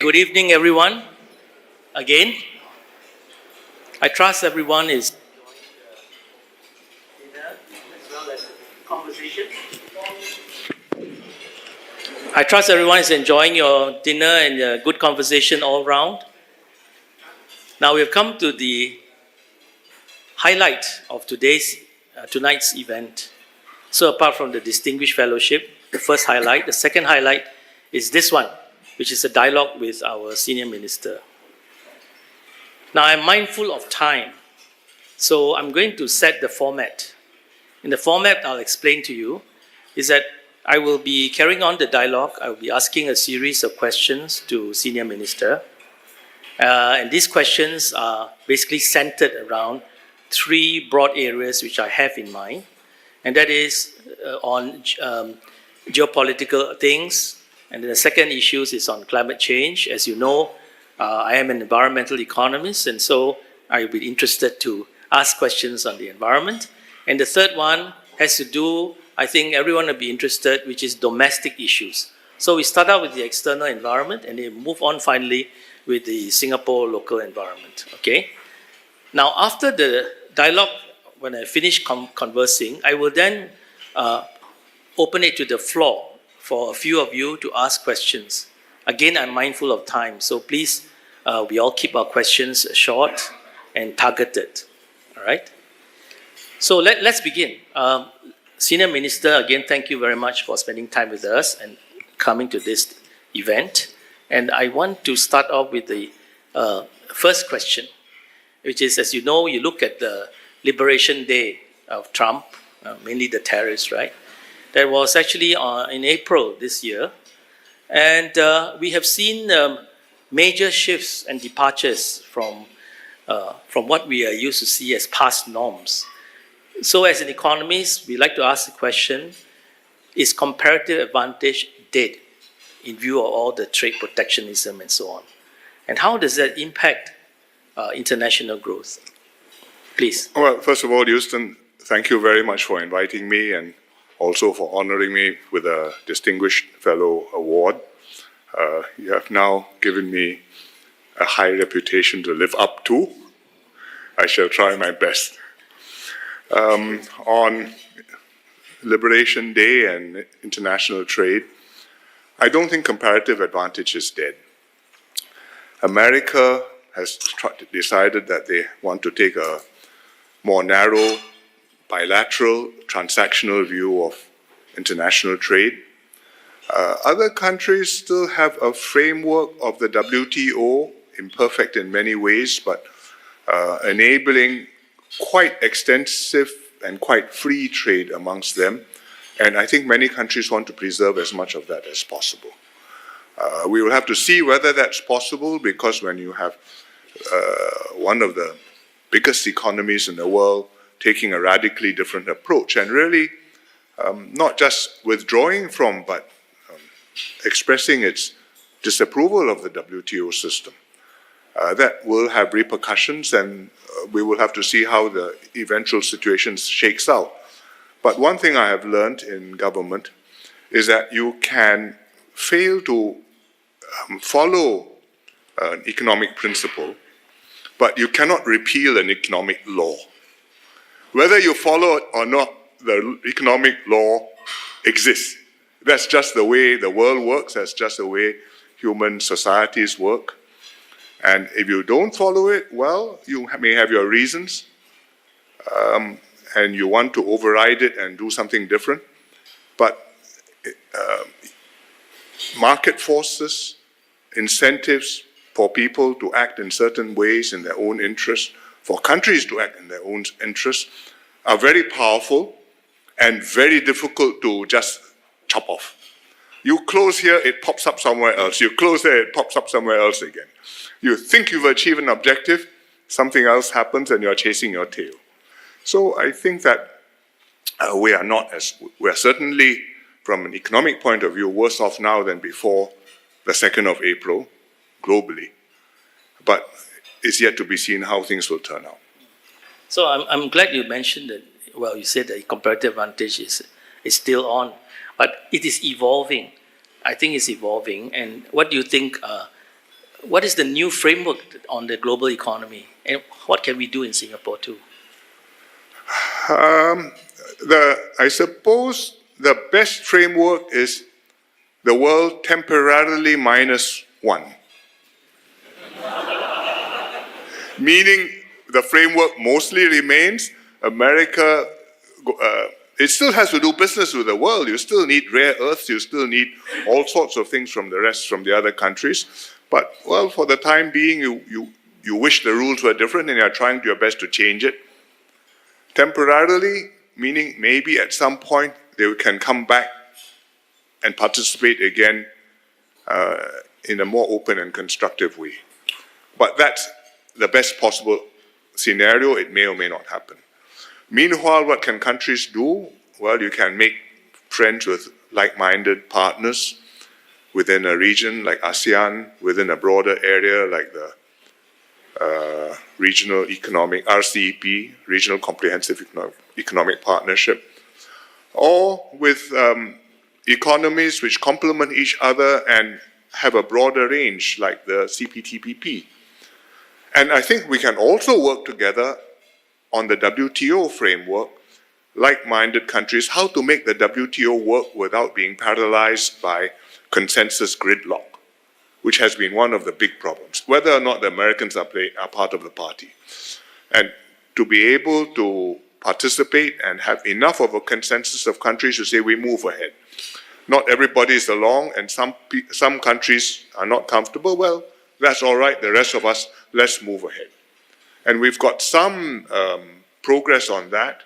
good evening, everyone. Again, I trust everyone is enjoying the dinner as well as the conversation. I trust everyone is enjoying your dinner and a good conversation all round. Now we have come to the highlight of tonight's event. So apart from the distinguished fellowship, the first highlight, the second highlight is this one, which is a dialogue with our senior minister. Now I'm mindful of time, so I'm going to set the format. In the format I'll explain to you is that I will be carrying on the dialogue. I will be asking a series of questions to senior minister. And these questions are basically centered around three broad areas which I have in mind. And that is on geopolitical things. And then the second issue is on climate change. As you know, I am an environmental economist, and so I will be interested to ask questions on the environment. And the third one has to do, I think everyone will be interested, which is domestic issues. So we start out with the external environment and then move on finally with the Singapore local environment, okay? Now, after the dialogue, when I finish conversing, I will then open it to the floor for a few of you to ask questions. Again, I'm mindful of time, so please, we all keep our questions short and targeted, all right? So let's begin. Senior Minister, again, thank you very much for spending time with us and coming to this event. And I want to start off with the first question, which is, as you know, you look at the Liberation Day of Trump, mainly the tariffs, right? That was actually in April this year. And we have seen major shifts and departures from what we are used to see as past norms. So as an economist, we like to ask the question, is comparative advantage dead in view of all the trade protectionism and so on? And how does that impact international growth? Please. Well, first of all, Houston, thank you very much for inviting me and also for honoring me with a Distinguished Fellow Award. You have now given me a high reputation to live up to. I shall try my best. On Liberation Day and international trade, I don't think comparative advantage is dead. America has decided that they want to take a more narrow, bilateral, transactional view of international trade. Other countries still have a framework of the WTO, imperfect in many ways, but enabling quite extensive and quite free trade amongst them. And I think many countries want to preserve as much of that as possible. We will have to see whether that's possible, because when you have one of the biggest economies in the world taking a radically different approach and really not just withdrawing from, but expressing its disapproval of the WTO system, that will have repercussions, and we will have to see how the eventual situation shakes out. But one thing I have learned in government is that you can fail to follow an economic principle, but you cannot repeal an economic law. Whether you follow it or not, the economic law exists. That's just the way the world works. That's just the way human societies work. And if you don't follow it, well, you may have your reasons, and you want to override it and do something different. But market forces, incentives for people to act in certain ways in their own interest, for countries to act in their own interest, are very powerful and very difficult to just chop off. You close here, it pops up somewhere else. You close there, it pops up somewhere else again. You think you've achieved an objective, something else happens and you're chasing your tail. So I think that we are certainly, from an economic point of view, worse off now than before the 2nd of April, globally. But it's yet to be seen how things will turn out. So I'm glad you mentioned that, well, you said that comparative advantage is still on, but it is evolving. I think it's evolving. And what do you think what is the new framework on the global economy, and what can we do in Singapore too? I suppose the best framework is the world temporarily -1. Meaning the framework mostly remains. America, it still has to do business with the world. You still need rare earths. You still need all sorts of things from the other countries. But, well, for the time being, you wish the rules were different and you're trying your best to change it. Temporarily, meaning maybe at some point they can come back and participate again in a more open and constructive way. But that's the best possible scenario. It may or may not happen. Meanwhile, what can countries do? Well, you can make friends with like-minded partners within a region like ASEAN, within a broader area like the Regional Economic, RCEP, Regional Comprehensive Economic Partnership, or with economies which complement each other and have a broader range like the CPTPP. And I think we can also work together on the WTO framework, like-minded countries, how to make the WTO work without being paralyzed by consensus gridlock, which has been one of the big problems, whether or not the Americans are part of the party. And to be able to participate and have enough of a consensus of countries to say we move ahead. Not everybody is along, and some countries are not comfortable. Well, that's all right. The rest of us, let's move ahead. And we've got some progress on that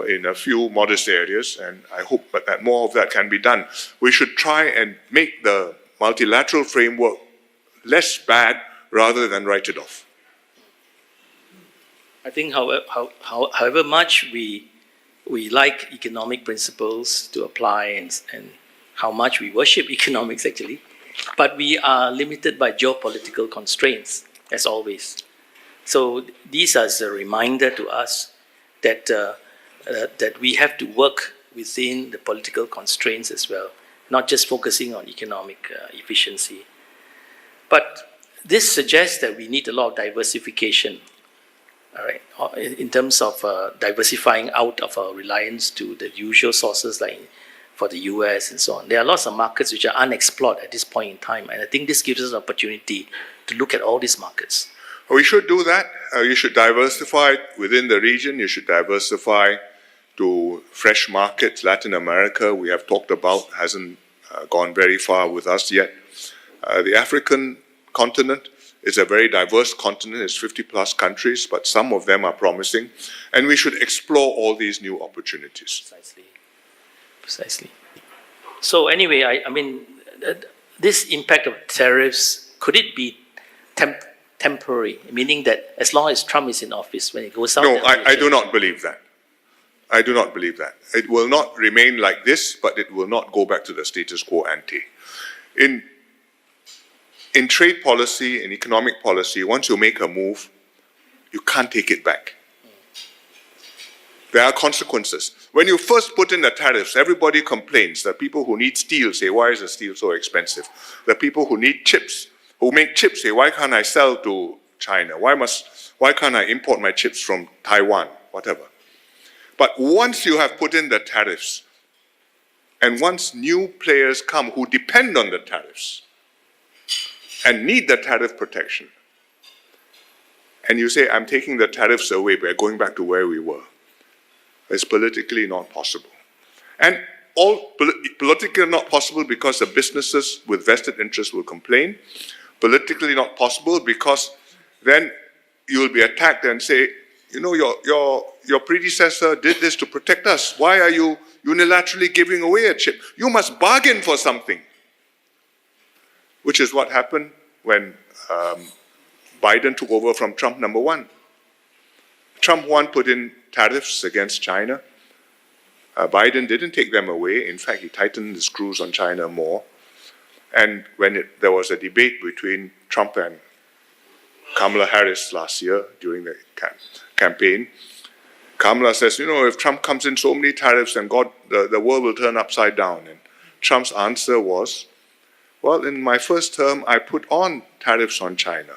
in a few modest areas, and I hope that more of that can be done. We should try and make the multilateral framework less bad rather than write it off. I think however much we like economic principles to apply and how much we worship economics actually, but we are limited by geopolitical constraints, as always. So these are a reminder to us that that we have to work within the political constraints as well, not just focusing on economic efficiency. But this suggests that we need a lot of diversification, all right, in terms of diversifying out of our reliance to the usual sources like for the US and so on. There are lots of markets which are unexplored at this point in time, and I think this gives us an opportunity to look at all these markets. We should do that. You should diversify within the region. You should diversify to fresh markets. Latin America, we have talked about, hasn't gone very far with us yet. The African continent is a very diverse continent. It's 50 plus countries, but some of them are promising. And we should explore all these new opportunities. Precisely. So anyway, I mean, this impact of tariffs, could it be temporary, meaning that as long as Trump is in office, when he goes out... No, I do not believe that. I do not believe that. It will not remain like this, but it will not go back to the status quo ante. In trade policy, in economic policy, once you make a move, you can't take it back. There are consequences. When you first put in the tariffs, everybody complains. The people who need steel say, why is the steel so expensive? The people who need chips, who make chips say, why can't I sell to China? Why can't I import my chips from Taiwan? Whatever. But once you have put in the tariffs, and once new players come who depend on the tariffs and need the tariff protection, and you say, I'm taking the tariffs away, we're going back to where we were, it's politically not possible. And all politically not possible because the businesses with vested interests will complain. Politically not possible because then you will be attacked and say, you know, your predecessor did this to protect us. Why are you unilaterally giving away a chip? You must bargain for something. Which is what happened when Biden took over from Trump #1. Trump 1 put in tariffs against China. Biden didn't take them away. In fact, he tightened the screws on China more. And when there was a debate between Trump and Kamala Harris last year during the campaign, Kamala says, you know, if Trump comes in so many tariffs, then the world will turn upside down. And Trump's answer was, Well, in my first term, I put on tariffs on China.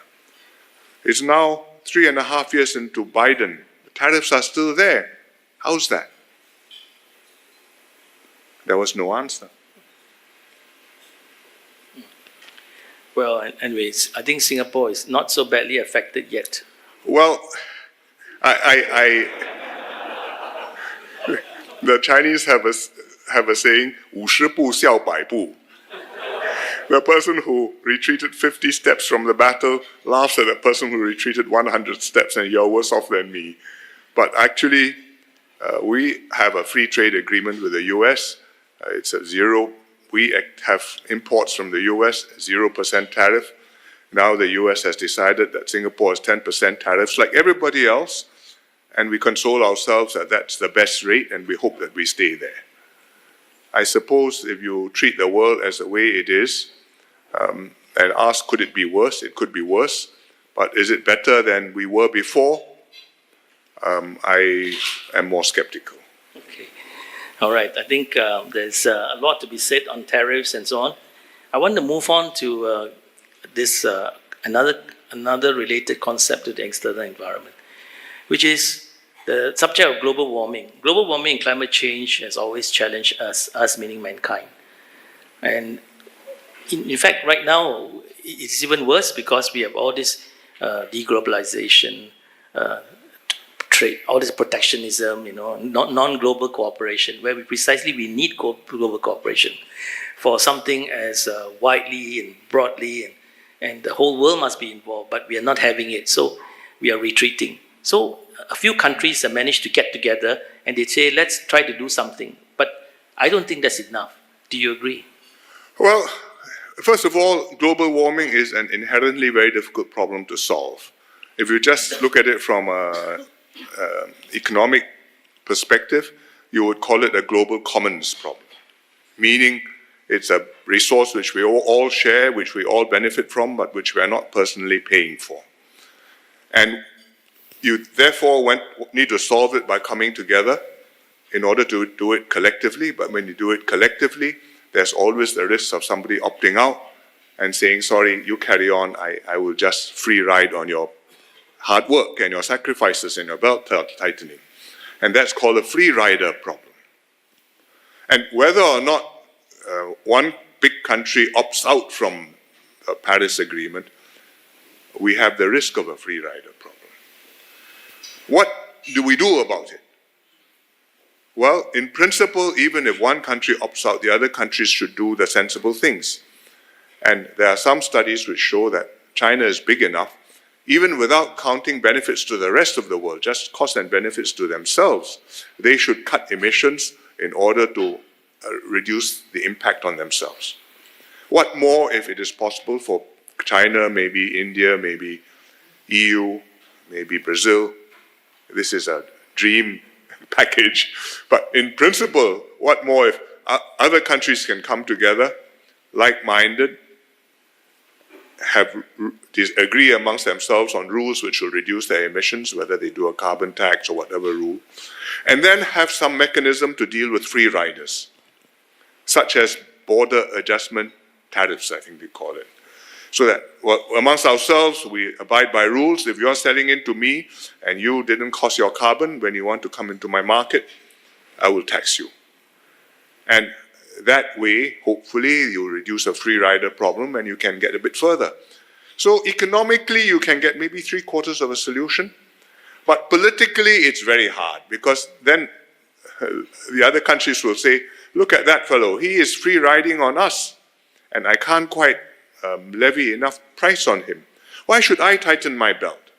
It's now 3.5 years into Biden. The tariffs are still there. How's that? There was no answer. Well, anyways, I think Singapore is not so badly affected yet. Well, the Chinese have a saying, 50步笑百步. The person who retreated 50 steps from the battle laughs at the person who retreated 100 steps, and you're worse off than me. But actually, we have a free trade agreement with the US. It's a zero. We have imports from the US, 0% tariff. Now the US has decided that Singapore has 10% tariffs like everybody else, and we console ourselves that that's the best rate, and we hope that we stay there. I suppose if you treat the world as the way it is, and ask, could it be worse? It could be worse. But is it better than we were before? I am more skeptical. Okay. All right. I think there's a lot to be said on tariffs and so on. I want to move on to this another related concept to the external environment, which is the subject of global warming. Global warming and climate change has always challenged us meaning mankind. And in fact, right now, it's even worse because we have all this deglobalization, trade, all this protectionism, non-global cooperation, where we need global cooperation for something as widely and broadly, and the whole world must be involved, but we are not having it, so we are retreating. So a few countries have managed to get together and they say, let's try to do something. But I don't think that's enough. Do you agree? Well, first of all, global warming is an inherently very difficult problem to solve. If you just look at it from an economic perspective, you would call it a global commons problem, meaning it's a resource which we all share, which we all benefit from, but which we are not personally paying for. And you therefore need to solve it by coming together in order to do it collectively. But when you do it collectively, there's always the risk of somebody opting out and saying, sorry, you carry on, I will just free ride on your hard work and your sacrifices and your belt tightening. And that's called a free rider problem. And whether or not one big country opts out from the Paris Agreement, we have the risk of a free rider problem. What do we do about it? Well, in principle, even if one country opts out, the other countries should do the sensible things. And there are some studies which show that China is big enough, even without counting benefits to the rest of the world, just costs and benefits to themselves, they should cut emissions in order to reduce the impact on themselves. What more if it is possible for China, maybe India, maybe EU, maybe Brazil? This is a dream package. But in principle, what more if other countries can come together, like-minded, agree amongst themselves on rules which will reduce their emissions, whether they do a carbon tax or whatever rule, and then have some mechanism to deal with free riders, such as border adjustment tariffs, I think they call it. So that amongst ourselves, we abide by rules. If you're selling into me and you didn't cost your carbon when you want to come into my market, I will tax you. And that way, hopefully, you reduce a free rider problem and you can get a bit further. So economically, you can get maybe 3/4 of a solution. But politically, it's very hard because then the other countries will say, look at that fellow, he is free riding on us and I can't quite levy enough price on him. Why should I tighten my belt?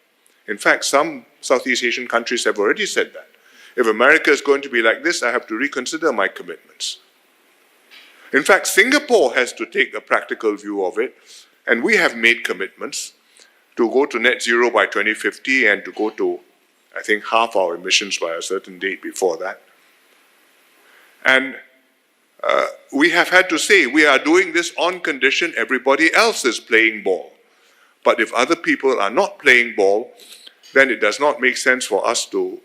In fact, some Southeast Asian countries have already said that. If America is going to be like this, I have to reconsider my commitments. In fact, Singapore has to take a practical view of it, and we have made commitments to go to net zero by 2050 and to go to, I think, half our emissions by a certain date before that. And we have had to say we are doing this on condition everybody else is playing ball. But if other people are not playing ball, then it does not make sense for us to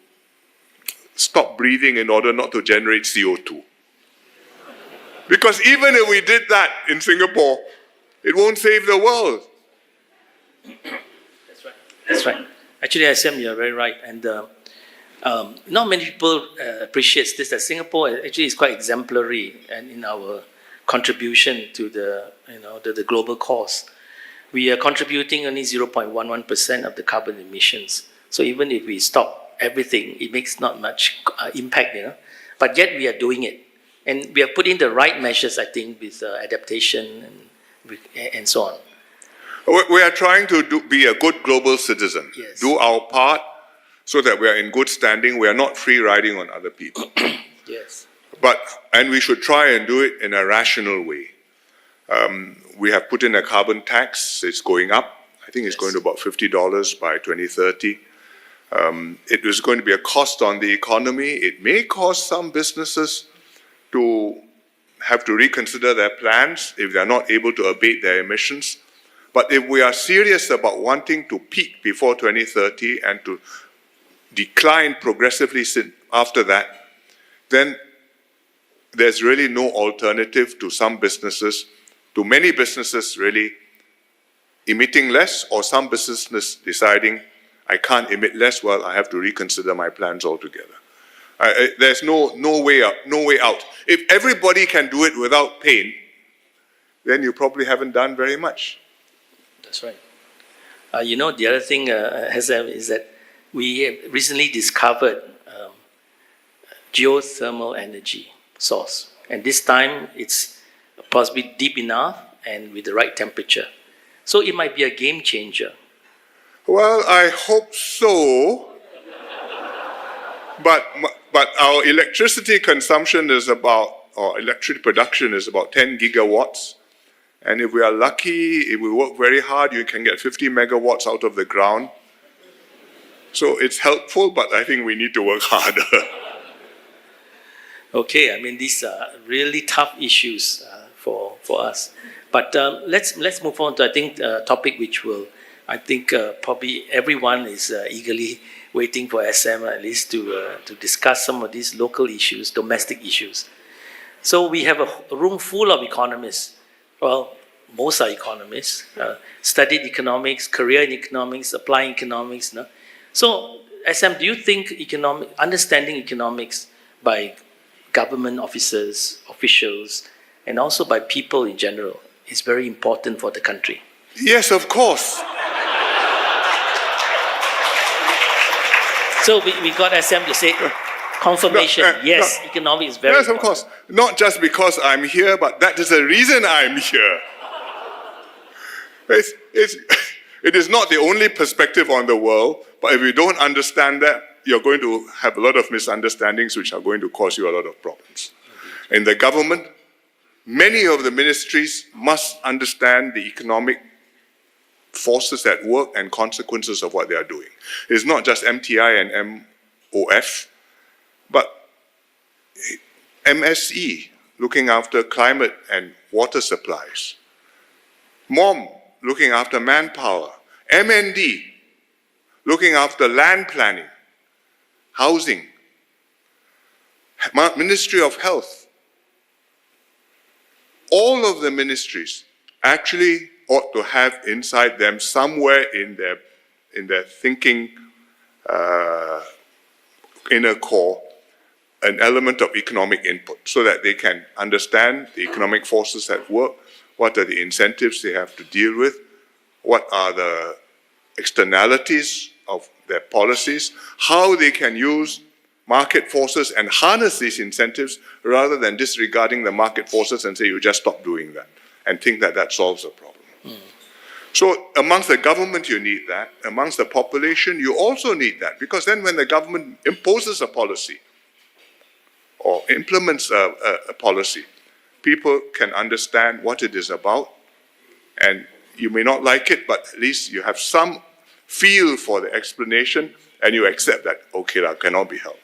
stop breathing in order not to generate CO2. Because even if we did that in Singapore, it won't save the world. That's right. Actually, SM, you're very right. And not many people appreciate this. That Singapore actually is quite exemplary and in our contribution to the global cause. We are contributing only 0.11% of the carbon emissions. So even if we stop everything, it makes not much impact, But yet we are doing it. And we have put in the right measures, I think, with adaptation and so on. We are trying to be a good global citizen. Yes. Do our part so that we are in good standing. We are not free riding on other people. Yes. And we should try and do it in a rational way. We have put in a carbon tax. It's going up. I think it's going to about $50 by 2030. It is going to be a cost on the economy. It may cause some businesses to have to reconsider their plans if they're not able to abate their emissions. But if we are serious about wanting to peak before 2030 and to decline progressively after that, then there's really no alternative to many businesses really emitting less, or some businesses deciding, I can't emit less, well, I have to reconsider my plans altogether. There's no way out. If everybody can do it without pain, then you probably haven't done very much. That's right. The other thing, is that we have recently discovered geothermal energy source. And this time it's possibly deep enough and with the right temperature. So it might be a game changer. Well, I hope so. But our electricity consumption or electricity production is about 10 gigawatts. And if we are lucky, if we work very hard, you can get 50 megawatts out of the ground. So it's helpful, but I think we need to work harder. Okay, these are really tough issues for us. But let's move on to, I think, a topic which will, I think, probably everyone is eagerly waiting for SM at least to discuss some of these local issues, domestic issues. So we have a room full of economists. Well, most are economists, studied economics, career in economics, applying economics. No? So, SM, do you think understanding economics by government officers, officials, and also by people in general is very important for the country? Yes, of course. So we got SM to say confirmation. Yes, economics is very important. Yes, of course. Not just because I'm here, but that is the reason I'm here. It is not the only perspective on the world, but if you don't understand that, you're going to have a lot of misunderstandings which are going to cause you a lot of problems. In the government, many of the ministries must understand the economic forces at work and consequences of what they are doing. It's not just MTI and MOF, but MSE, looking after climate and water supplies. MOM, looking after manpower. MND, looking after land planning, housing. Ministry of Health. All of the ministries actually ought to have inside them somewhere in their thinking inner core an element of economic input so that they can understand the economic forces at work, what are the incentives they have to deal with, what are the externalities of their policies, how they can use market forces and harness these incentives rather than disregarding the market forces and say you just stop doing that and think that that solves the problem. So amongst the government you need that, amongst the population you also need that, because then when the government imposes a policy or implements a policy, people can understand what it is about, and you may not like it, but at least you have some feel for the explanation and you accept that, okay, that cannot be helped.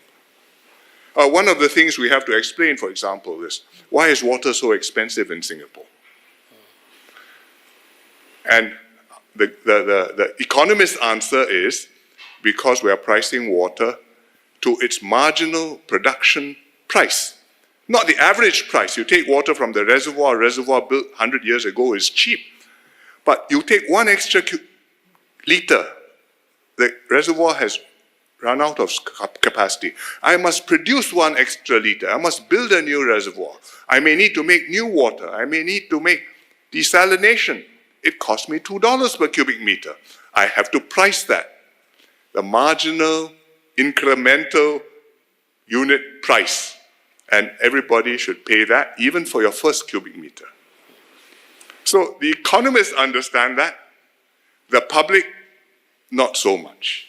One of the things we have to explain, for example, is why is water so expensive in Singapore? And the economist's answer is because we are pricing water to its marginal production price, not the average price. You take water from the reservoir built 100 years ago is cheap. But you take one extra liter, the reservoir has run out of capacity. I must produce one extra liter. I must build a new reservoir. I may need to make new water. I may need to make desalination. It costs me $2 per cubic meter. I have to price that. The marginal, incremental unit price. And everybody should pay that, even for your first cubic meter. So the economists understand that. The public, not so much.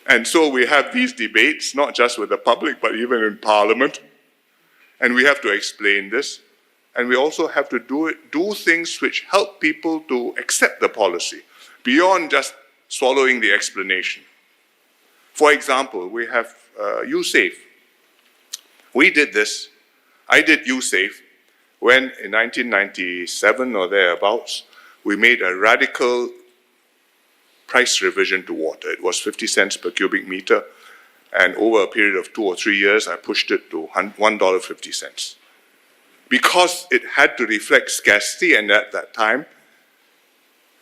And so we have these debates, not just with the public, but even in Parliament. And we have to explain this. And we also have to do things which help people to accept the policy, beyond just swallowing the explanation. For example, we have USAFE. We did this. I did USAFE when, in 1997 or thereabouts, we made a radical price revision to water. It was 50 cents per cubic meter, and over a period of 2 or 3 years, I pushed it to $1.50. Because it had to reflect scarcity, and at that time,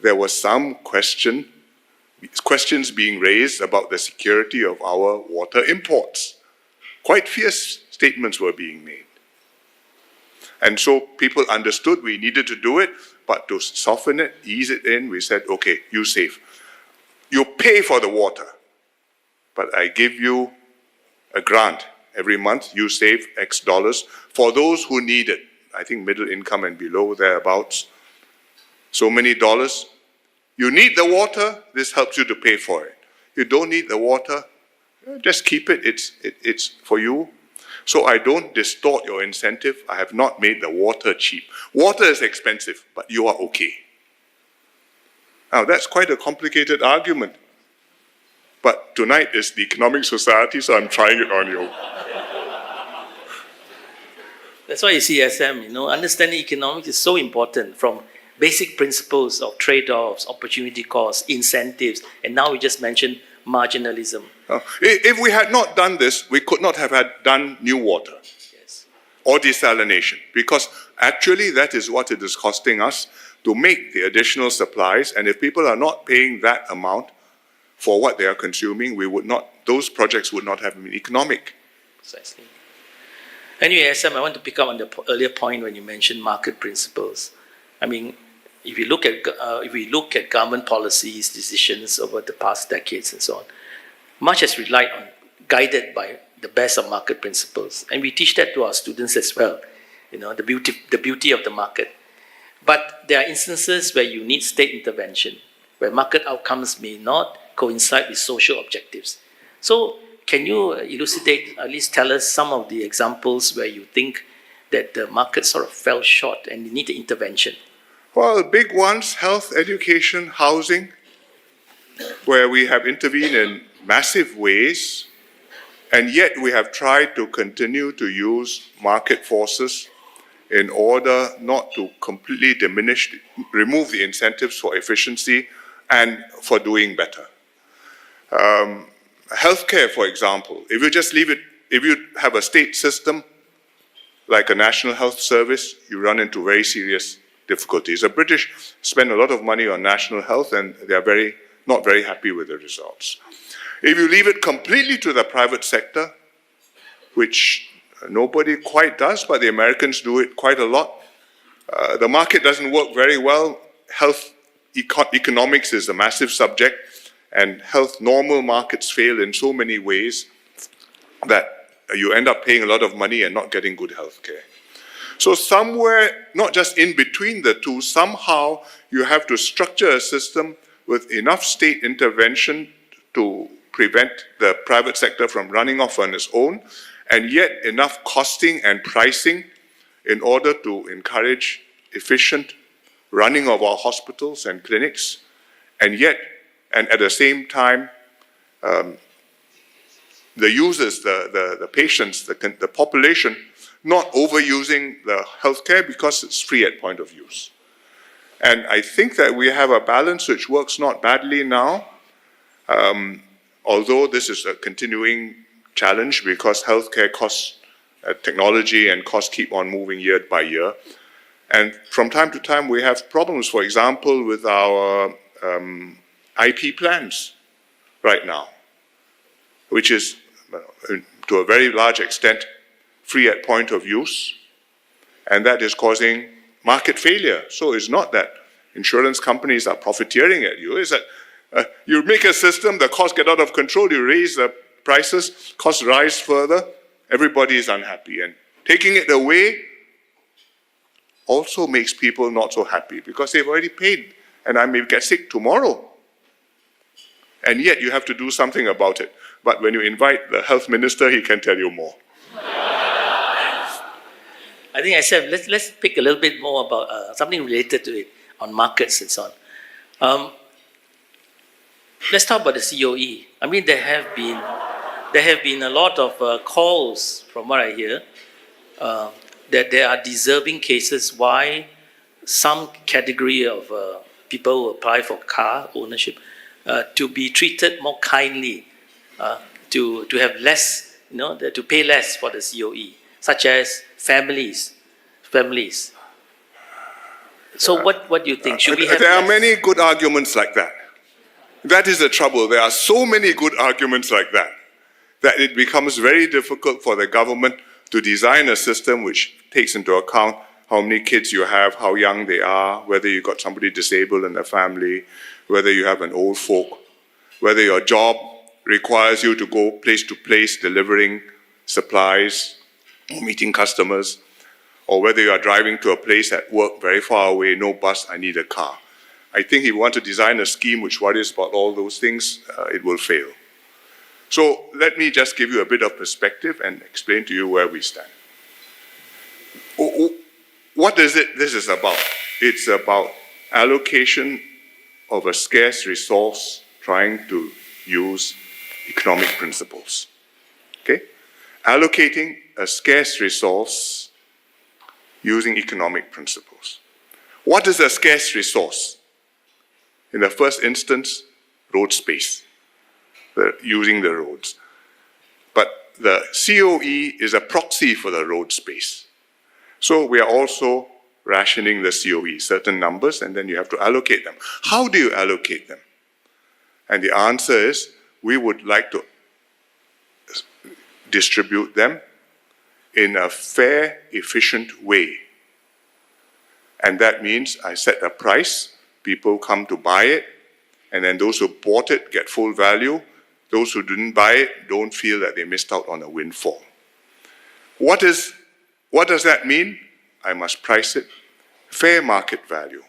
there was some questions being raised about the security of our water imports. Quite fierce statements were being made. And so people understood we needed to do it, but to soften it, ease it in, we said, okay, USAFE. You pay for the water, but I give you a grant. Every month, you save X dollars for those who need it. I think middle income and below, thereabouts. So many dollars. You need the water, this helps you to pay for it. You don't need the water, just keep it, it's for you. So I don't distort your incentive. I have not made the water cheap. Water is expensive, but you are okay. Now, that's quite a complicated argument. But tonight is the Economic Society, so I'm trying it on you. That's why you see, SM, understanding economics is so important, from basic principles of trade-offs, opportunity costs, incentives, and now we just mentioned marginalism. If we had not done this, we could not have done new water. Yes. Or desalination, because actually that is what it is costing us to make the additional supplies, and if people are not paying that amount for what they are consuming, those projects would not have been economic. Precisely. Anyway, SM, I want to pick up on the earlier point when you mentioned market principles. I mean, if we look at government policies, decisions over the past decades and so on, much has relied on, guided by the best of market principles, and we teach that to our students as well. The beauty of the market. But there are instances where you need state intervention, where market outcomes may not coincide with social objectives. So can you elucidate, at least tell us some of the examples where you think that the market sort of fell short and you need the intervention? Well, big ones, health, education, housing, where we have intervened in massive ways, and yet we have tried to continue to use market forces in order not to completely remove the incentives for efficiency and for doing better. Healthcare, for example, if you just leave it, if you have a state system like a National Health Service, you run into very serious difficulties. The British spend a lot of money on national health, and they are not very happy with the results. If you leave it completely to the private sector, which nobody quite does, but the Americans do it quite a lot, the market doesn't work very well. Health economics is a massive subject, and normal markets fail in so many ways that you end up paying a lot of money and not getting good health care. So somewhere, not just in between the two, somehow you have to structure a system with enough state intervention to prevent the private sector from running off on its own, and yet enough costing and pricing in order to encourage efficient running of our hospitals and clinics, and at the same time, the users, the patients, the population, not overusing the healthcare because it's free at point of use. And I think that we have a balance which works not badly now, although this is a continuing challenge because healthcare costs, technology and costs keep on moving year by year. And from time to time, we have problems, for example, with our IP plans right now, which is, to a very large extent, free at point of use, and that is causing market failure. So it's not that insurance companies are profiteering at you, it's that you make a system, the costs get out of control, you raise the prices, costs rise further, everybody is unhappy. And taking it away also makes people not so happy because they've already paid and I may get sick tomorrow. And yet you have to do something about it. But when you invite the health minister, he can tell you more. I think I said, let's pick a little bit more about something related to it on markets and so on. Let's talk about the COE. I mean, there have been a lot of calls, from what I hear, that there are deserving cases why some category of people who apply for car ownership to be treated more kindly, to have less, to pay less for the COE, such as families. So what do you think? Should we have There are less? many good arguments like that. That is the trouble. There are so many good arguments like that it becomes very difficult for the government to design a system which takes into account how many kids you have, how young they are, whether you've got somebody disabled in the family, whether you have an old folk, whether your job requires you to go place to place delivering supplies, or meeting customers, or whether you are driving to a place at work very far away, no bus, I need a car. I think if you want to design a scheme which worries about all those things, it will fail. So let me just give you a bit of perspective and explain to you where we stand. What is it this is about? It's about allocation of a scarce resource trying to use economic principles. Okay? Allocating a scarce resource using economic principles. What is a scarce resource? In the first instance, road space, using the roads. But the COE is a proxy for the road space. So we are also rationing the COE, certain numbers, and then you have to allocate them. How do you allocate them? And the answer is, we would like to distribute them in a fair, efficient way. And that means I set a price, people come to buy it, and then those who bought it get full value. Those who didn't buy it don't feel that they missed out on a windfall. What does that mean? I must price it fair market value.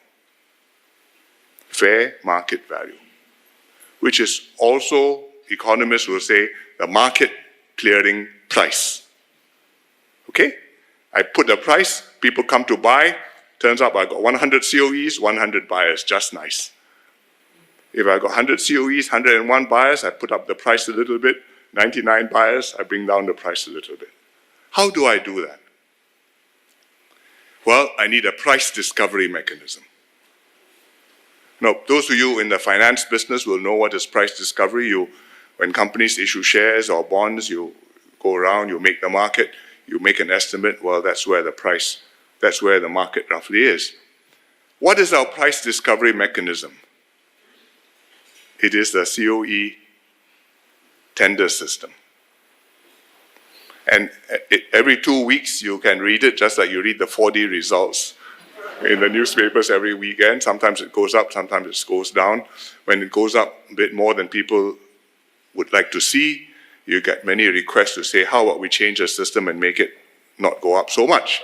Fair market value. Which is also, economists will say, the market clearing price. Okay? I put the price, people come to buy, turns out I got 100 COEs, 100 buyers, just nice. If I got 100 COEs, 101 buyers, I put up the price a little bit, 99 buyers, I bring down the price a little bit. How do I do that? Well, I need a price discovery mechanism. Now, those of you in the finance business will know what is price discovery. When companies issue shares or bonds, you go around, you make the market, you make an estimate, well, that's where the market roughly is. What is our price discovery mechanism? It is the COE tender system. And every 2 weeks you can read it, just like you read the 4D results in the newspapers every weekend. Sometimes it goes up, sometimes it goes down. When it goes up a bit more than people would like to see, you get many requests to say, how about we change the system and make it not go up so much?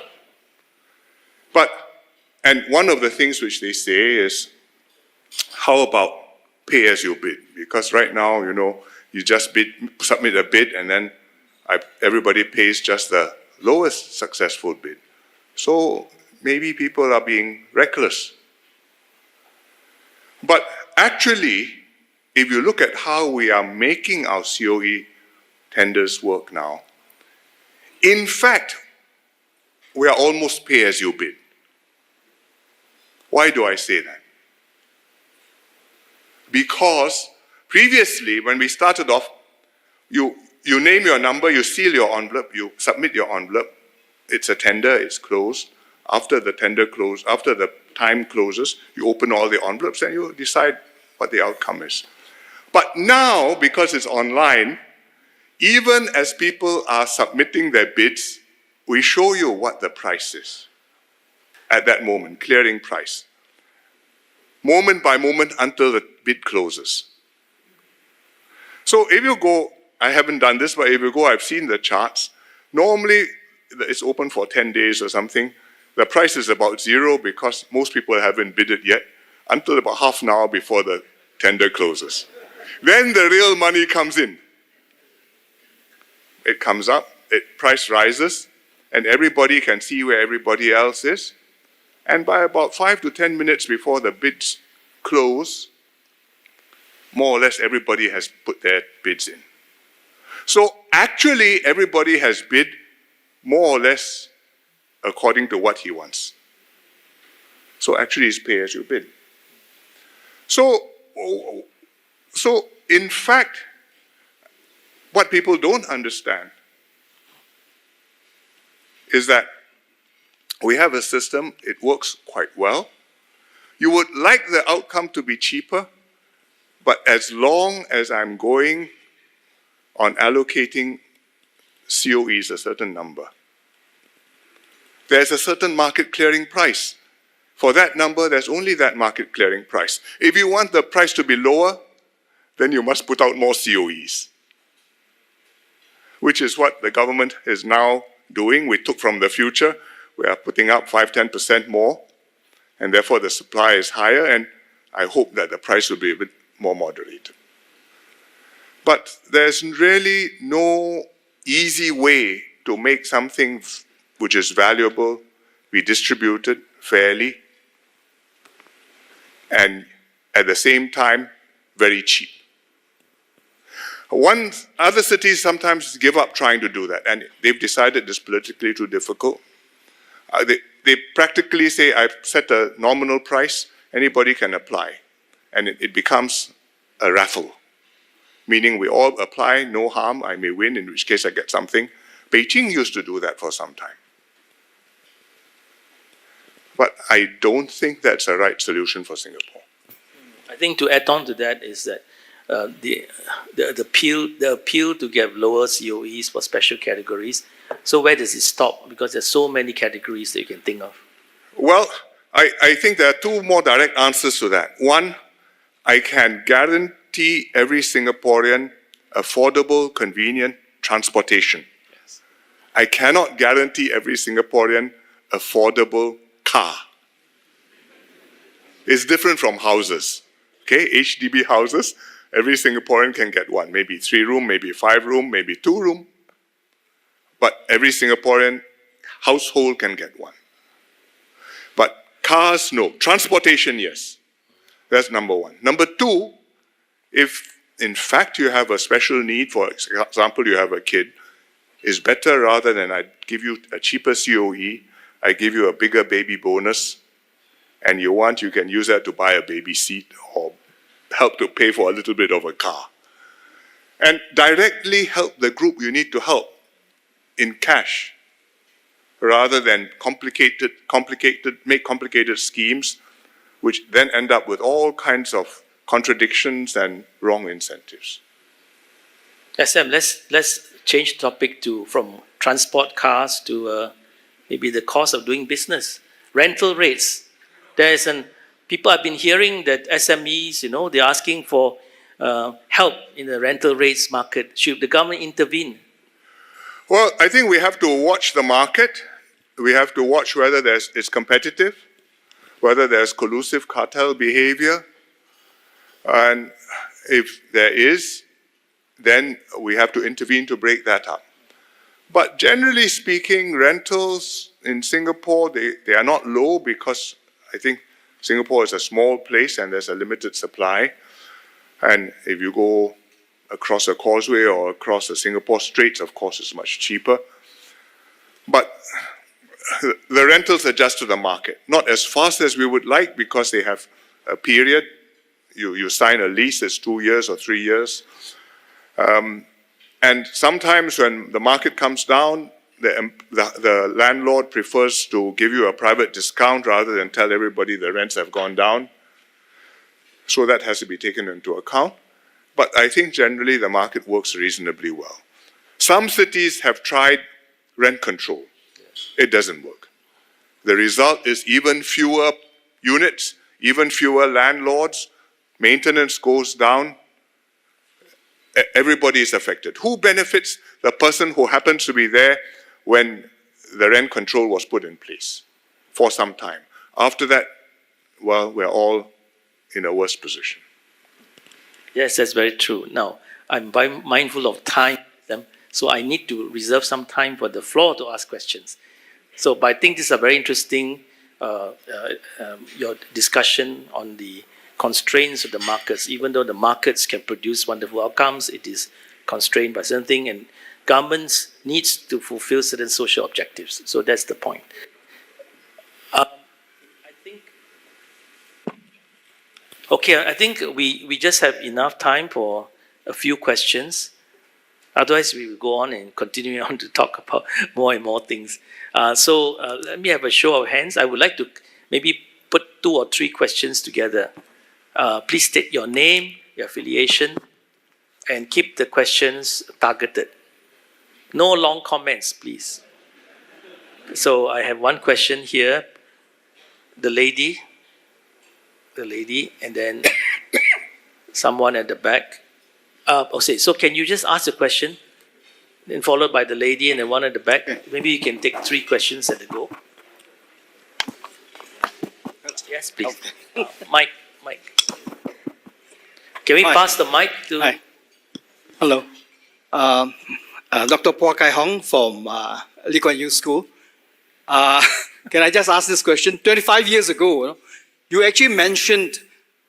And one of the things which they say is, how about pay as you bid? Because right now, you just submit a bid and then everybody pays just the lowest successful bid. So maybe people are being reckless. But actually, if you look at how we are making our COE tenders work now, in fact, we are almost pay as you bid. Why do I say that? Because previously, when we started off, you name your number, you seal your envelope, you submit your envelope, it's a tender, it's closed, after the tender close, after the time closes, you open all the envelopes and you decide what the outcome is. But now, because it's online, even as people are submitting their bids, we show you what the price is at that moment, clearing price. Moment by moment until the bid closes. So if you go, I haven't done this, but if you go, I've seen the charts. Normally, it's open for 10 days or something. The price is about zero because most people haven't bid it yet until about half an hour before the tender closes. Then the real money comes in. It comes up, price rises, and everybody can see where everybody else is. And by about 5 to 10 minutes before the bids close, more or less everybody has put their bids in. So actually everybody has bid more or less according to what he wants. So actually it's pay as you bid. So in fact, what people don't understand is that we have a system, it works quite well. You would like the outcome to be cheaper, but as long as I'm going on allocating COEs a certain number, there's a certain market clearing price. For that number, there's only that market clearing price. If you want the price to be lower, then you must put out more COEs, which is what the government is now doing. We took from the future. We are putting up 5-10% more, and therefore the supply is higher, and I hope that the price will be a bit more moderated. But there's really no easy way to make something which is valuable be distributed fairly and at the same time very cheap. Other cities sometimes give up trying to do that, and they've decided it's politically too difficult. They practically say, I've set a nominal price, anybody can apply. And it becomes a raffle, meaning we all apply, no harm, I may win, in which case I get something. Beijing used to do that for some time. But I don't think that's a right solution for Singapore. I think to add on to that is that the appeal to get lower COEs for special categories. So where does it stop? Because there's so many categories that you can think of. Well, I think there are two more direct answers to that. One, I can guarantee every Singaporean affordable, convenient transportation. Yes. I cannot guarantee every Singaporean affordable car. It's different from houses. Okay, HDB houses, every Singaporean can get one. Maybe 3-room, maybe 5-room, maybe 2-room. But every Singaporean household can get one. But cars, no. Transportation, yes. That's number one. Number two, if in fact you have a special need, for example, you have a kid, it's better rather than I give you a cheaper COE, I give you a bigger baby bonus, and you can use that to buy a baby seat or help to pay for a little bit of a car. And directly help the group you need to help in cash, rather than make complicated schemes, which then end up with all kinds of contradictions and wrong incentives. SM, let's change topic from transport cars to maybe the cost of doing business. Rental rates. People have been hearing that SMEs, they're asking for help in the rental rates market. Should the government intervene? Well, I think we have to watch the market. We have to watch whether it's competitive, whether there's collusive cartel behavior. And if there is, then we have to intervene to break that up. But generally speaking, rentals in Singapore, they are not low because I think Singapore is a small place and there's a limited supply. And if you go across a causeway or across the Singapore Straits, of course, it's much cheaper. But the rentals adjust to the market. Not as fast as we would like because they have a period. You sign a lease, it's 2 years or 3 years. And sometimes when the market comes down, the landlord prefers to give you a private discount rather than tell everybody the rents have gone down. So that has to be taken into account. But I think generally the market works reasonably well. Some cities have tried rent control. It doesn't work. The result is even fewer units, even fewer landlords, maintenance goes down, everybody is affected. Who benefits? The person who happens to be there when the rent control was put in place for some time. After that, well, we're all in a worse position. Yes, that's very true. Now, I'm very mindful of time, so I need to reserve some time for the floor to ask questions. So, but I think this is a very interesting your discussion on the constraints of the markets. Even though the markets can produce wonderful outcomes, it is constrained by certain things, and governments needs to fulfill certain social objectives. So that's the point. I think we just have enough time for a few questions. Otherwise, we will go on and continue on to talk about more and more things. So let me have a show of hands. I would like to maybe put 2 or 3 questions together. Please state your name, your affiliation, and keep the questions targeted. No long comments, please. So I have one question here. The lady, and then someone at the back. Okay, so can you just ask the question, then followed by the lady and the one at the back? Maybe you can take 3 questions at a go. Yes, please. Mike. Can we pass the mic to... Hi. Hello. Dr. Phua Kai Hong from Lee Kuan Yew School. Can I just ask this question? 25 years ago, you actually mentioned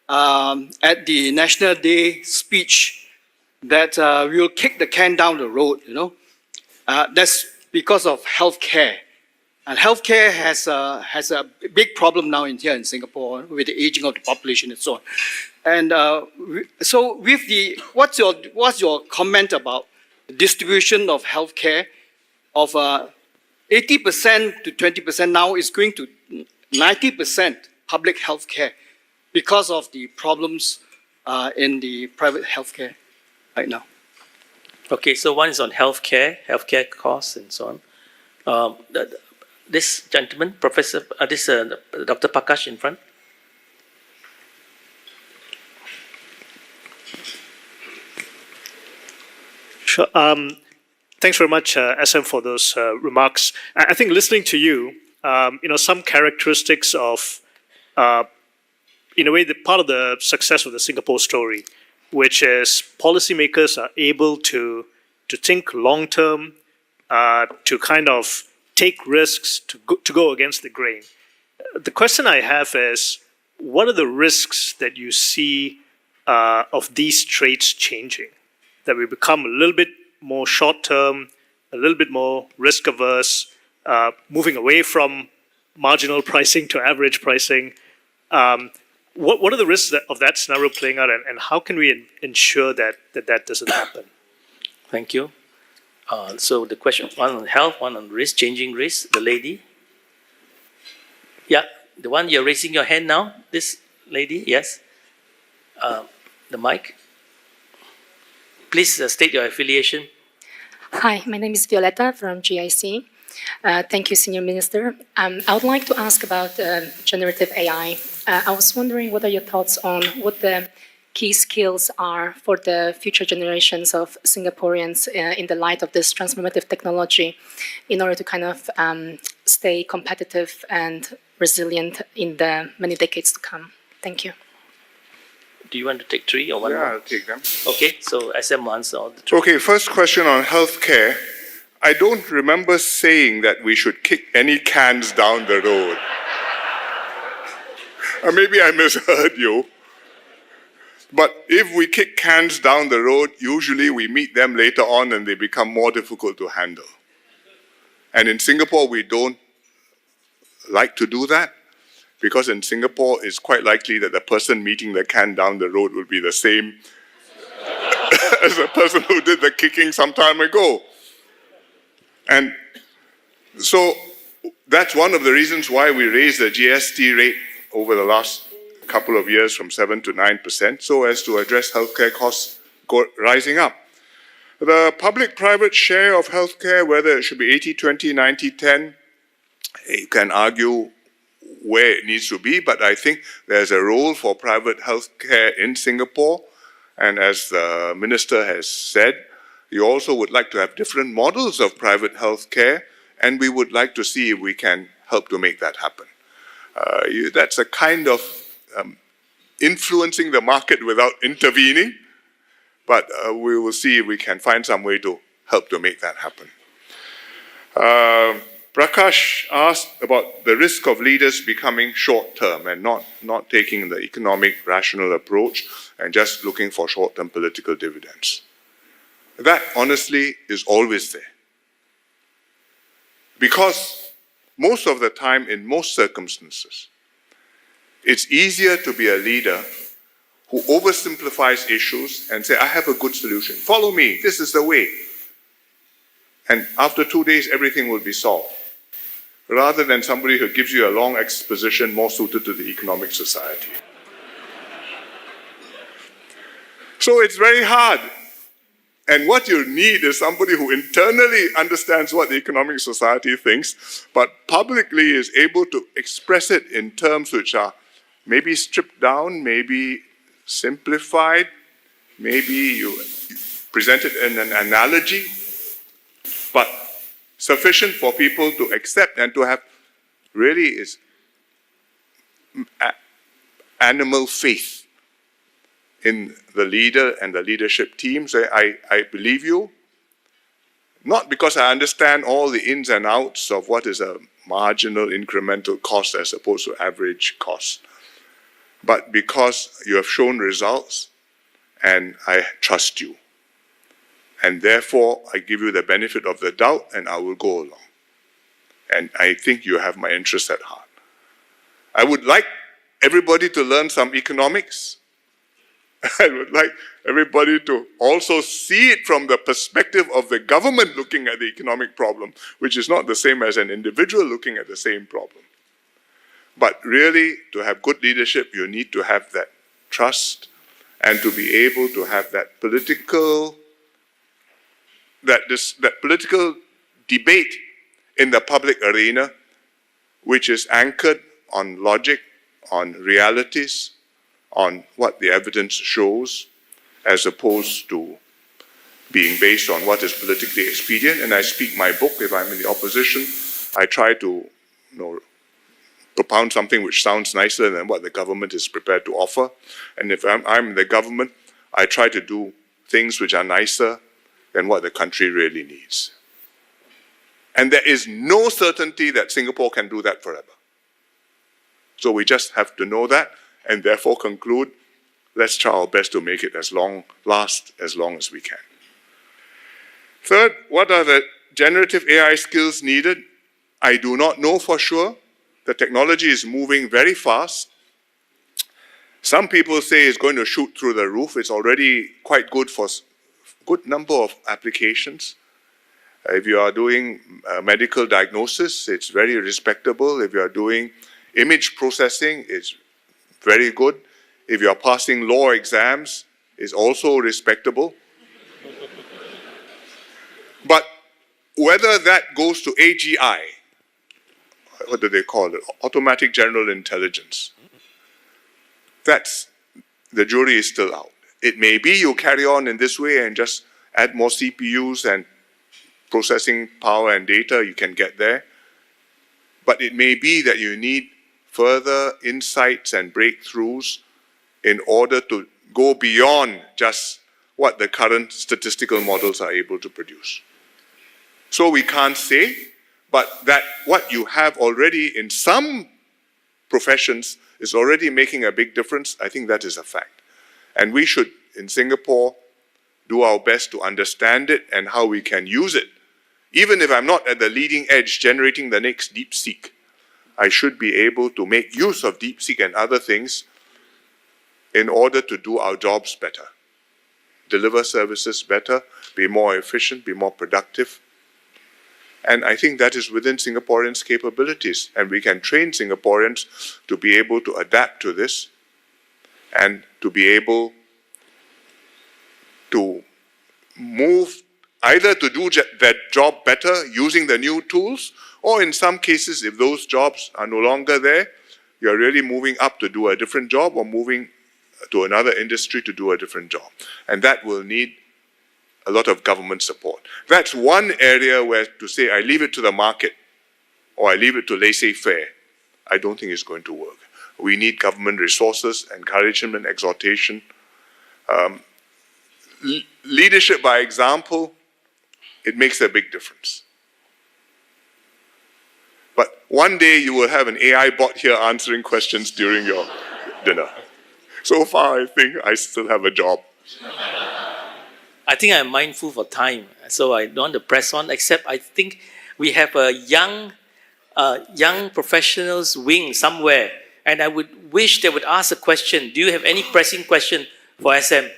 at the National Day speech that we will kick the can down the road, That's because of healthcare. And healthcare has a big problem now here in Singapore with the aging of the population and so on. And so with what's your comment about the distribution of healthcare of 80% to 20% now is going to 90% public healthcare because of the problems in the private healthcare right now? Okay, so one is on healthcare costs and so on. This gentleman, Dr. Prakash in front. Sure. Thanks very much, SM, for those remarks. I think listening to you, some characteristics of, in a way, the part of the success of the Singapore story, which is policymakers are able to think long term, to kind of take risks, to go against the grain. The question I have is, what are the risks that you see of these traits changing? That we become a little bit more short term, a little bit more risk averse, moving away from marginal pricing to average pricing. What are the risks of that scenario playing out, and how can we ensure that doesn't happen? Thank you. So the question, one on health, one on risk, changing risk. The lady. Yeah, the one you're raising your hand now. This lady, yes. The mic. Please state your affiliation. Hi, my name is Violetta from GIC. Thank you, Senior Minister. I would like to ask about generative AI. I was wondering what are your thoughts on what the key skills are for the future generations of Singaporeans in the light of this transformative technology in order to kind of stay competitive and resilient in the many decades to come. Thank you. Do you want to take 3 or 1? Yeah, I'll take them. Okay, so SM will answer all the 3. Okay, first question on healthcare. I don't remember saying that we should kick any cans down the road. Or maybe I misheard you. But if we kick cans down the road, usually we meet them later on and they become more difficult to handle. And in Singapore, we don't like to do that, because in Singapore, it's quite likely that the person meeting the can down the road will be the same as the person who did the kicking some time ago. And So that's one of the reasons why we raised the GST rate over the last couple of years from 7 to 9%, so as to address healthcare costs rising up. The public-private share of healthcare, whether it should be 80-20, 90-10, you can argue where it needs to be, but I think there's a role for private healthcare in Singapore. And as the minister has said, you also would like to have different models of private healthcare, and we would like to see if we can help to make that happen. That's a kind of influencing the market without intervening, but we will see if we can find some way to help to make that happen. Prakash asked about the risk of leaders becoming short-term and not taking the economic rational approach and just looking for short-term political dividends. That, honestly, is always there. Because most of the time, in most circumstances, it's easier to be a leader who oversimplifies issues and say, I have a good solution. Follow me. This is the way. And after 2 days, everything will be solved. Rather than somebody who gives you a long exposition more suited to the economic society. So it's very hard. And what you need is somebody who internally understands what the economic society thinks, but publicly is able to express it in terms which are maybe stripped down, maybe simplified, maybe you present it in an analogy, but sufficient for people to accept and to have really is animal faith in the leader and the leadership team. So I believe you, not because I understand all the ins and outs of what is a marginal incremental cost as opposed to average cost, but because you have shown results and I trust you. And therefore, I give you the benefit of the doubt and I will go along. And I think you have my interest at heart. I would like everybody to learn some economics. I would like everybody to also see it from the perspective of the government looking at the economic problem, which is not the same as an individual looking at the same problem. But really, to have good leadership, you need to have that trust and to be able to have that political debate in the public arena, which is anchored on logic, on realities, on what the evidence shows, as opposed to being based on what is politically expedient. And I speak my book. If I'm in the opposition, I try to propound something which sounds nicer than what the government is prepared to offer. And if I'm in the government, I try to do things which are nicer than what the country really needs. And there is no certainty that Singapore can do that forever. So we just have to know that and therefore conclude, let's try our best to make it last as long as we can. Third, what are the generative AI skills needed? I do not know for sure. The technology is moving very fast. Some people say it's going to shoot through the roof. It's already quite good for a good number of applications. If you are doing medical diagnosis, it's very respectable. If you are doing image processing, it's very good. If you are passing law exams, it's also respectable. But whether that goes to AGI, what do they call it? Automatic General Intelligence. The jury is still out. It may be you carry on in this way and just add more CPUs and processing power and data, you can get there. But it may be that you need further insights and breakthroughs in order to go beyond just what the current statistical models are able to produce. So we can't say, but that what you have already in some professions is already making a big difference. I think that is a fact. And we should, in Singapore, do our best to understand it and how we can use it. Even if I'm not at the leading edge generating the next DeepSeek, I should be able to make use of DeepSeek and other things in order to do our jobs better, deliver services better, be more efficient, be more productive. And I think that is within Singaporeans' capabilities. And we can train Singaporeans to be able to adapt to this and to be able to move either to do that job better using the new tools, or in some cases, if those jobs are no longer there, you're really moving up to do a different job or moving to another industry to do a different job. And that will need a lot of government support. That's one area where to say, I leave it to the market or I leave it to laissez-faire, I don't think it's going to work. We need government resources, encouragement, exhortation, leadership by example. It makes a big difference. But one day you will have an AI bot here answering questions during your dinner. So far, I think I still have a job. I think I'm mindful for time, so I don't want to press on, except I think we have a young professionals wing somewhere, and I would wish they would ask a question. Do you have any pressing question for SM?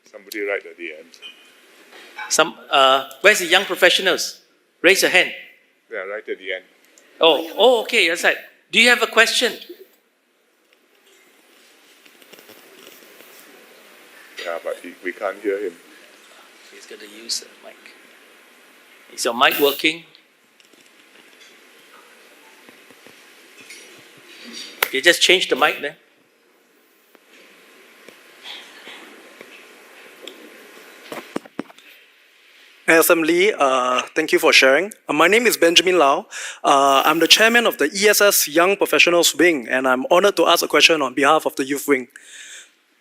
Somebody right at the end. Where's the young professionals? Raise your hand. Yeah, right at the end. Oh, okay, that's right. Do you have a question? Yeah, but we can't hear him. He's going to use the mic. Is your mic working? You just change the mic then. SM Lee, thank you for sharing. My name is Benjamin Lau. I'm the chairman of the ESS Young Professionals Wing, and I'm honored to ask a question on behalf of the Youth Wing.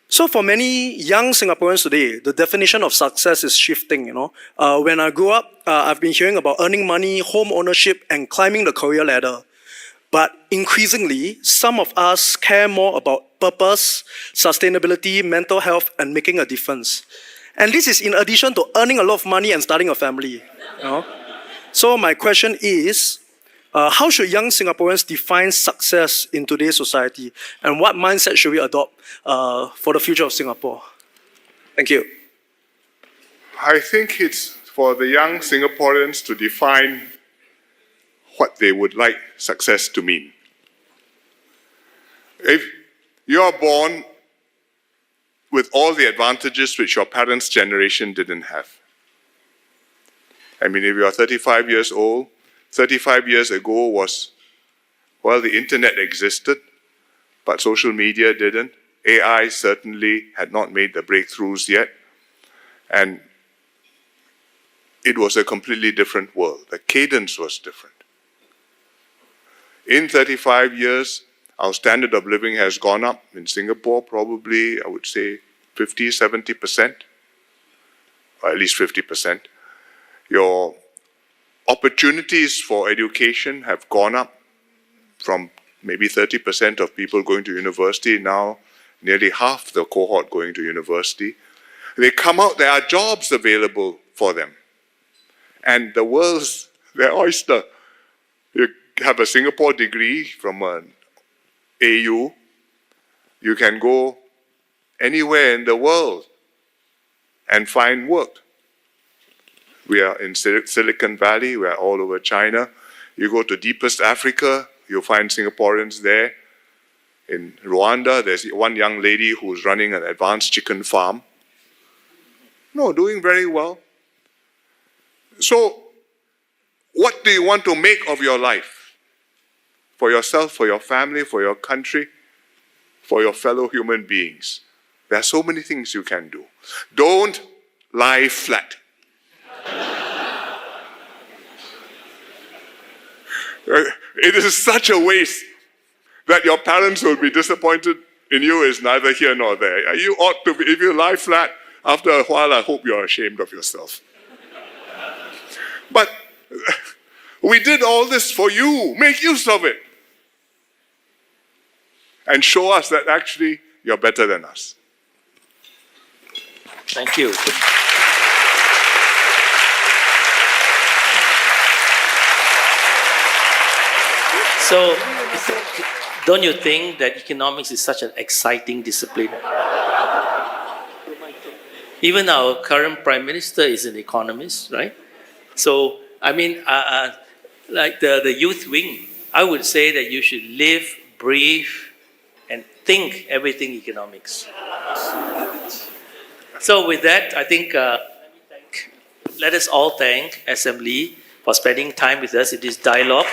So for many young Singaporeans today, the definition of success is shifting, When I grew up, I've been hearing about earning money, home ownership, and climbing the career ladder. But increasingly, some of us care more about purpose, sustainability, mental health, and making a difference. And this is in addition to earning a lot of money and starting a family. So my question is, how should young Singaporeans define success in today's society? And what mindset should we adopt for the future of Singapore? Thank you. I think it's for the young Singaporeans to define what they would like success to mean. If you're born with all the advantages which your parents' generation didn't have. I mean, if you're 35 years old, 35 years ago was, well, the internet existed, but social media didn't. AI certainly had not made the breakthroughs yet. And it was a completely different world. The cadence was different. In 35 years, our standard of living has gone up in Singapore, probably, I would say, 50, 70%, or at least 50%. Your opportunities for education have gone up from maybe 30% of people going to university, now nearly half the cohort going to university. They come out, there are jobs available for them. And the world's their oyster. You have a Singapore degree from an AU, you can go anywhere in the world and find work. We are in Silicon Valley, we are all over China. You go to deepest Africa, you'll find Singaporeans there. In Rwanda, there's one young lady who's running an advanced chicken farm. Doing very well. So, what do you want to make of your life? For yourself, for your family, for your country, for your fellow human beings. There are so many things you can do. Don't lie flat. It is such a waste that your parents will be disappointed in you is neither here nor there. You ought to be, if you lie flat, after a while, I hope you're ashamed of yourself. But we did all this for you. Make use of it. And show us that actually you're better than us. Thank you. So, don't you think that economics is such an exciting discipline? Even our current Prime Minister is an economist, right? So, I mean, like the youth wing, I would say that you should live, breathe, and think everything economics. So with that, I think let us all thank SM Lee for spending time with us in this dialogue.